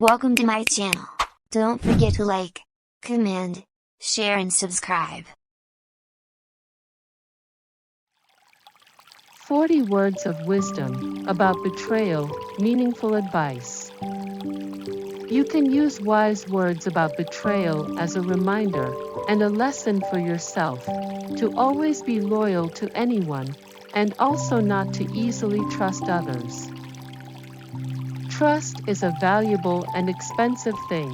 Welcome to my channel. Don't forget to like, comment, share and subscribe. 40 words of wisdom about betrayal, meaningful advice. You can use wise words about betrayal as a reminder and a lesson for yourself to always be loyal to anyone and also not to easily trust others. Trust is a valuable and expensive thing.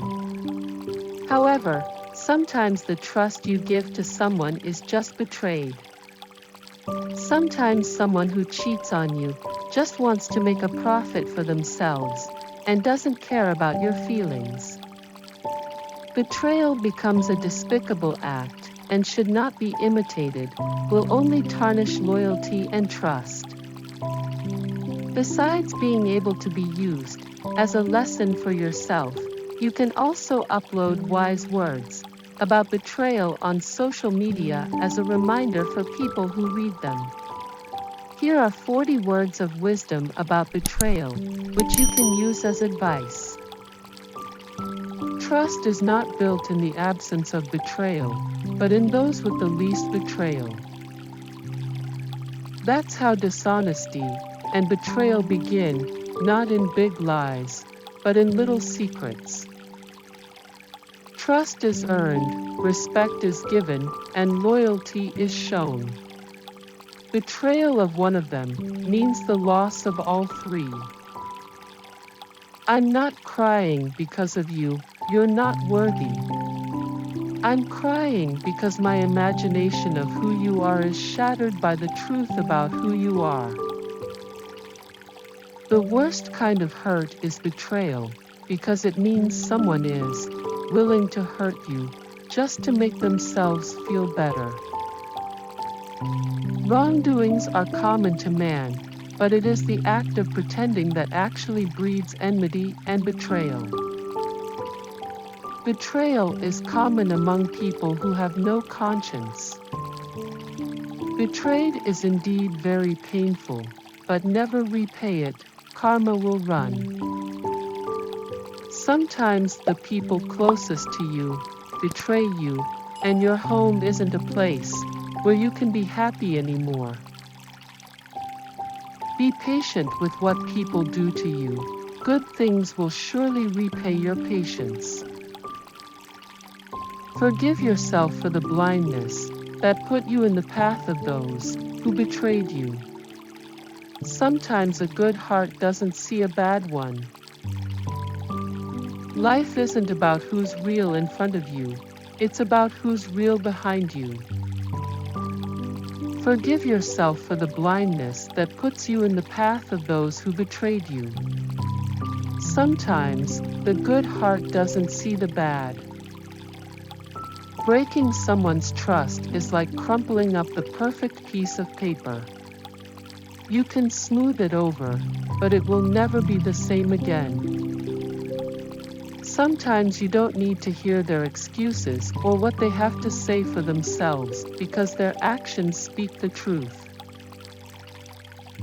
However, sometimes the trust you give to someone is just betrayed. Sometimes someone who cheats on you just wants to make a profit for themselves and doesn't care about your feelings. Betrayal becomes a despicable act and should not be imitated, will only tarnish loyalty and trust. Besides being able to be used as a lesson for yourself, you can also upload wise words about betrayal on social media as a reminder for people who read them. Here are 40 words of wisdom about betrayal, which you can use as advice. Trust is not built in the absence of betrayal, but in those with the least betrayal. That's how dishonesty and betrayal begin, not in big lies, but in little secrets. Trust is earned, respect is given, and loyalty is shown. Betrayal of one of them means the loss of all three. I'm not crying because of you, you're not worthy. I'm crying because my imagination of who you are is shattered by the truth about who you are. The worst kind of hurt is betrayal, because it means someone is willing to hurt you just to make themselves feel better. Wrongdoings are common to man, but it is the act of pretending that actually breeds enmity and betrayal. Betrayal is common among people who have no conscience. Betrayed is indeed very painful, but never repay it, karma will run. Sometimes the people closest to you betray you, and your home isn't a place where you can be happy anymore. Be patient with what people do to you. Good things will surely repay your patience. Forgive yourself for the blindness that put you in the path of those who betrayed you. Sometimes a good heart doesn't see a bad one. Life isn't about who's real in front of you, it's about who's real behind you. Forgive yourself for the blindness that puts you in the path of those who betrayed you. Sometimes the good heart doesn't see the bad. Breaking someone's trust is like crumpling up the perfect piece of paper. You can smooth it over, but it will never be the same again. Sometimes you don't need to hear their excuses or what they have to say for themselves, because their actions speak the truth.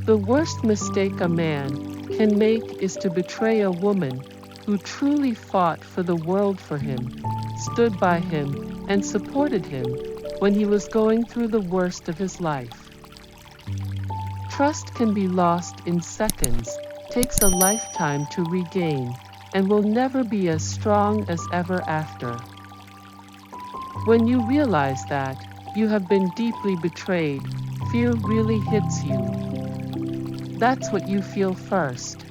The worst mistake a man can make is to betray a woman who truly fought for the world for him, stood by him, and supported him when he was going through the worst of his life. Trust can be lost in seconds, takes a lifetime to regain, and will never be as strong as ever after. When you realize that you have been deeply betrayed, fear really hits you. That's what you feel first.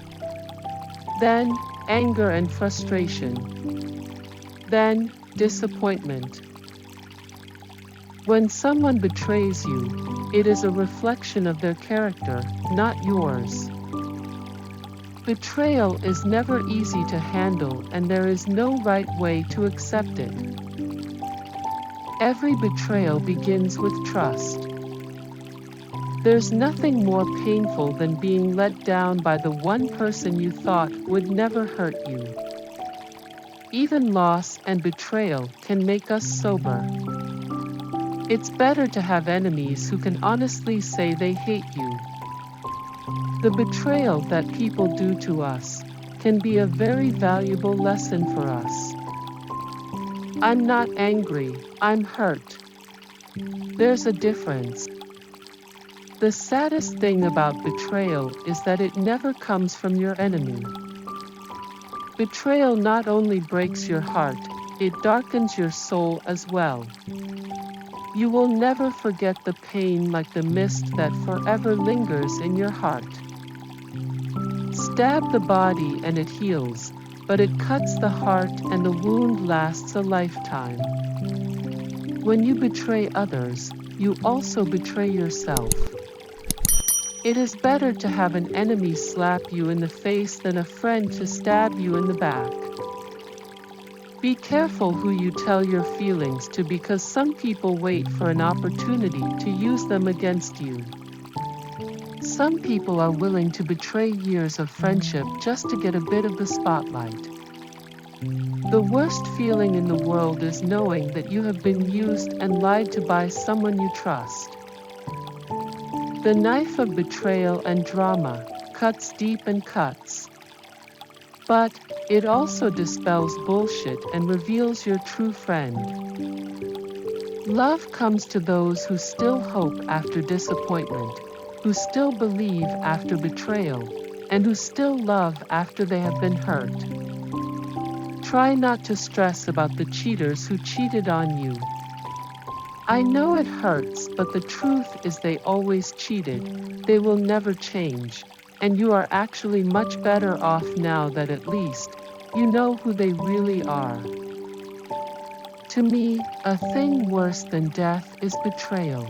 Then, anger and frustration. Then, disappointment. When someone betrays you, it is a reflection of their character, not yours. Betrayal is never easy to handle, and there is no right way to accept it. Every betrayal begins with trust. There's nothing more painful than being let down by the one person you thought would never hurt you. Even loss and betrayal can make us sober. It's better to have enemies who can honestly say they hate you. The betrayal that people do to us can be a very valuable lesson for us. I'm not angry, I'm hurt. There's a difference. The saddest thing about betrayal is that it never comes from your enemy. Betrayal not only breaks your heart, it darkens your soul as well. You will never forget the pain like the mist that forever lingers in your heart. Stab the body and it heals, but it cuts the heart and the wound lasts a lifetime. When you betray others, you also betray yourself. It is better to have an enemy slap you in the face than a friend to stab you in the back. Be careful who you tell your feelings to, because some people wait for an opportunity to use them against you. Some people are willing to betray years of friendship just to get a bit of the spotlight. The worst feeling in the world is knowing that you have been used and lied to by someone you trust. The knife of betrayal and drama cuts deep and cuts. But it also dispels bullshit and reveals your true friend. Love comes to those who still hope after disappointment, who still believe after betrayal, and who still love after they have been hurt. Try not to stress about the cheaters who cheated on you. I know it hurts, but the truth is they always cheated, they will never change, and you are actually much better off now that at least you know who they really are. To me, a thing worse than death is betrayal.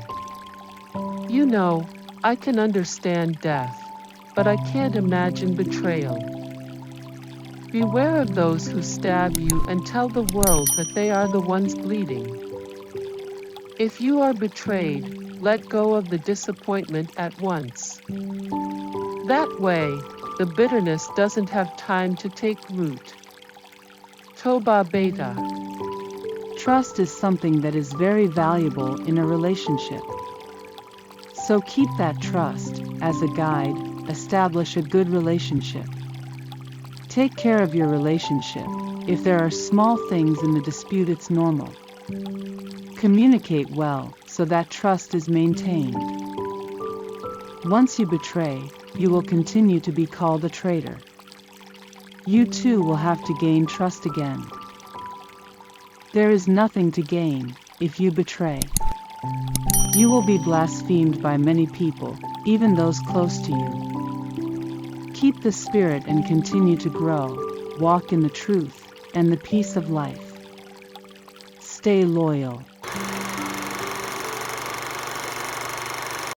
You know, I can understand death, but I can't imagine betrayal. Beware of those who stab you and tell the world that they are the ones bleeding. If you are betrayed, let go of the disappointment at once. That way, the bitterness doesn't have time to take root. Toba Beta. Trust is something that is very valuable in a relationship. So keep that trust. As a guide, establish a good relationship. Take care of your relationship. If there are small things in the dispute, it's normal. Communicate well, so that trust is maintained. Once you betray, you will continue to be called a traitor. You too will have to gain trust again. There is nothing to gain if you betray. You will be blasphemed by many people, even those close to you. Keep the spirit and continue to grow, walk in the truth and the peace of life. Stay loyal.